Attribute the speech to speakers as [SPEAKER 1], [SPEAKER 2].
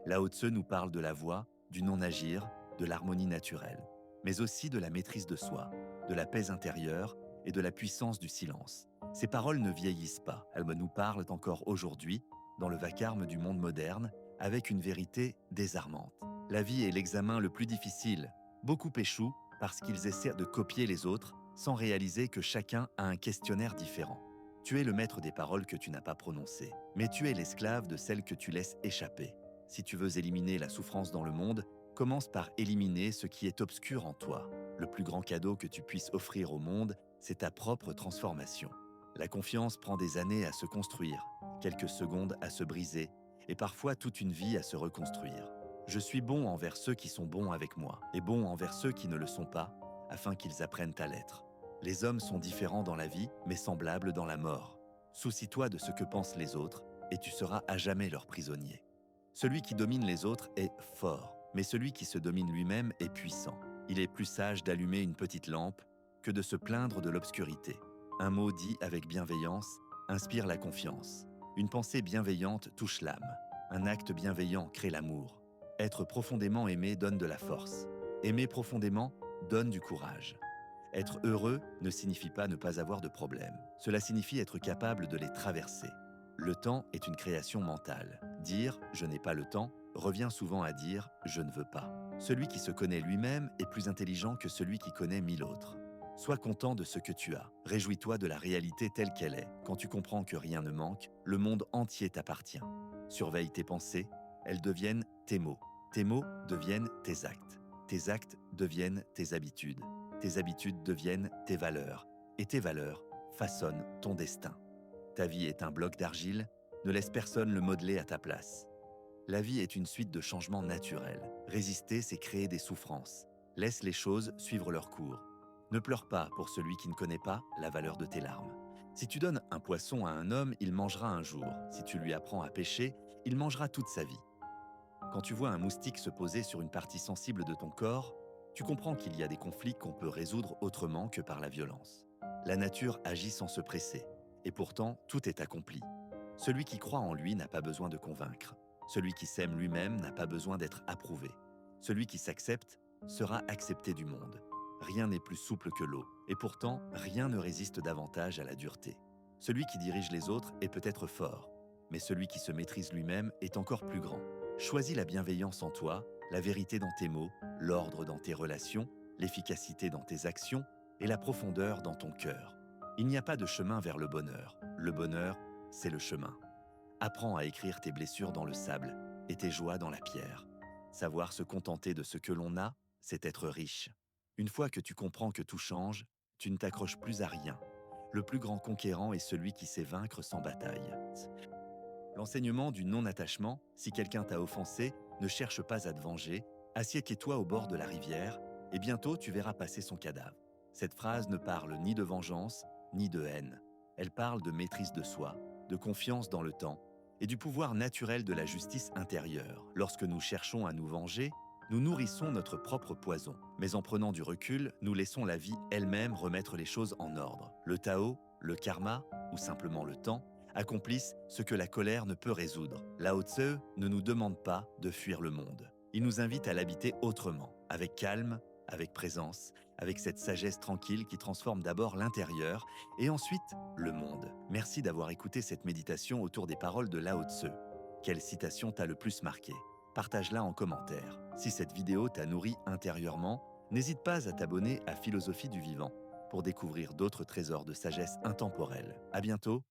[SPEAKER 1] Lao Tse nous parle de la voie, du non-agir, de l'harmonie naturelle, mais aussi de la maîtrise de soi, de la paix intérieure et de la puissance du silence. Ces paroles ne vieillissent pas, elles nous parlent encore aujourd'hui, dans le vacarme du monde moderne, avec une vérité désarmante. La vie est l'examen le plus difficile. Beaucoup échouent parce qu'ils essaient de copier les autres sans réaliser que chacun a un questionnaire différent. Tu es le maître des paroles que tu n'as pas prononcées, mais tu es l'esclave de celles que tu laisses échapper. Si tu veux éliminer la souffrance dans le monde, commence par éliminer ce qui est obscur en toi. Le plus grand cadeau que tu puisses offrir au monde, c'est ta propre transformation. La confiance prend des années à se construire, quelques secondes à se briser, et parfois toute une vie à se reconstruire. Je suis bon envers ceux qui sont bons avec moi, et bon envers ceux qui ne le sont pas, afin qu'ils apprennent à l'être. Les hommes sont différents dans la vie, mais semblables dans la mort. Soucie-toi de ce que pensent les autres, et tu seras à jamais leur prisonnier. Celui qui domine les autres est fort, mais celui qui se domine lui-même est puissant. Il est plus sage d'allumer une petite lampe que de se plaindre de l'obscurité. Un mot dit avec bienveillance inspire la confiance. Une pensée bienveillante touche l'âme. Un acte bienveillant crée l'amour. Être profondément aimé donne de la force. Aimer profondément donne du courage. Être heureux ne signifie pas ne pas avoir de problèmes. Cela signifie être capable de les traverser. Le temps est une création mentale. Dire « je n'ai pas le temps » revient souvent à dire « je ne veux pas ». Celui qui se connaît lui-même est plus intelligent que celui qui connaît 1000 autres. Sois content de ce que tu as. Réjouis-toi de la réalité telle qu'elle est. Quand tu comprends que rien ne manque, le monde entier t'appartient. Surveille tes pensées, elles deviennent tes mots. Tes mots deviennent tes actes. Tes actes deviennent tes habitudes. Tes habitudes deviennent tes valeurs. Et tes valeurs façonnent ton destin. Ta vie est un bloc d'argile, ne laisse personne le modeler à ta place. La vie est une suite de changements naturels. Résister, c'est créer des souffrances. Laisse les choses suivre leur cours. Ne pleure pas pour celui qui ne connaît pas la valeur de tes larmes. Si tu donnes un poisson à un homme, il mangera un jour. Si tu lui apprends à pêcher, il mangera toute sa vie. Quand tu vois un moustique se poser sur une partie sensible de ton corps, tu comprends qu'il y a des conflits qu'on peut résoudre autrement que par la violence. La nature agit sans se presser, et pourtant tout est accompli. Celui qui croit en lui n'a pas besoin de convaincre. Celui qui s'aime lui-même n'a pas besoin d'être approuvé. Celui qui s'accepte sera accepté du monde. Rien n'est plus souple que l'eau, et pourtant rien ne résiste davantage à la dureté. Celui qui dirige les autres est peut-être fort, mais celui qui se maîtrise lui-même est encore plus grand. Choisis la bienveillance en toi, la vérité dans tes mots, l'ordre dans tes relations, l'efficacité dans tes actions et la profondeur dans ton cœur. Il n'y a pas de chemin vers le bonheur. Le bonheur, c'est le chemin. Apprends à écrire tes blessures dans le sable et tes joies dans la pierre. Savoir se contenter de ce que l'on a, c'est être riche. Une fois que tu comprends que tout change, tu ne t'accroches plus à rien. Le plus grand conquérant est celui qui sait vaincre sans bataille. L'enseignement du non-attachement, si quelqu'un t'a offensé, ne cherche pas à te venger, assieds-toi au bord de la rivière, et bientôt tu verras passer son cadavre. Cette phrase ne parle ni de vengeance, ni de haine. Elle parle de maîtrise de soi, de confiance dans le temps, et du pouvoir naturel de la justice intérieure. Lorsque nous cherchons à nous venger, nous nourrissons notre propre poison. Mais en prenant du recul, nous laissons la vie elle-même remettre les choses en ordre. Le Tao, le karma, ou simplement le temps, accomplissent ce que la colère ne peut résoudre. Lao Tse ne nous demande pas de fuir le monde. Il nous invite à l'habiter autrement, avec calme, avec présence, avec cette sagesse tranquille qui transforme d'abord l'intérieur et ensuite le monde. Merci d'avoir écouté cette méditation autour des paroles de Lao Tse. Quelle citation t'a le plus marqué? Partage-la en commentaire. Si cette vidéo t'a nourri intérieurement, n'hésite pas à t'abonner à Philosophie du Vivant pour découvrir d'autres trésors de sagesse intemporelle. À bientôt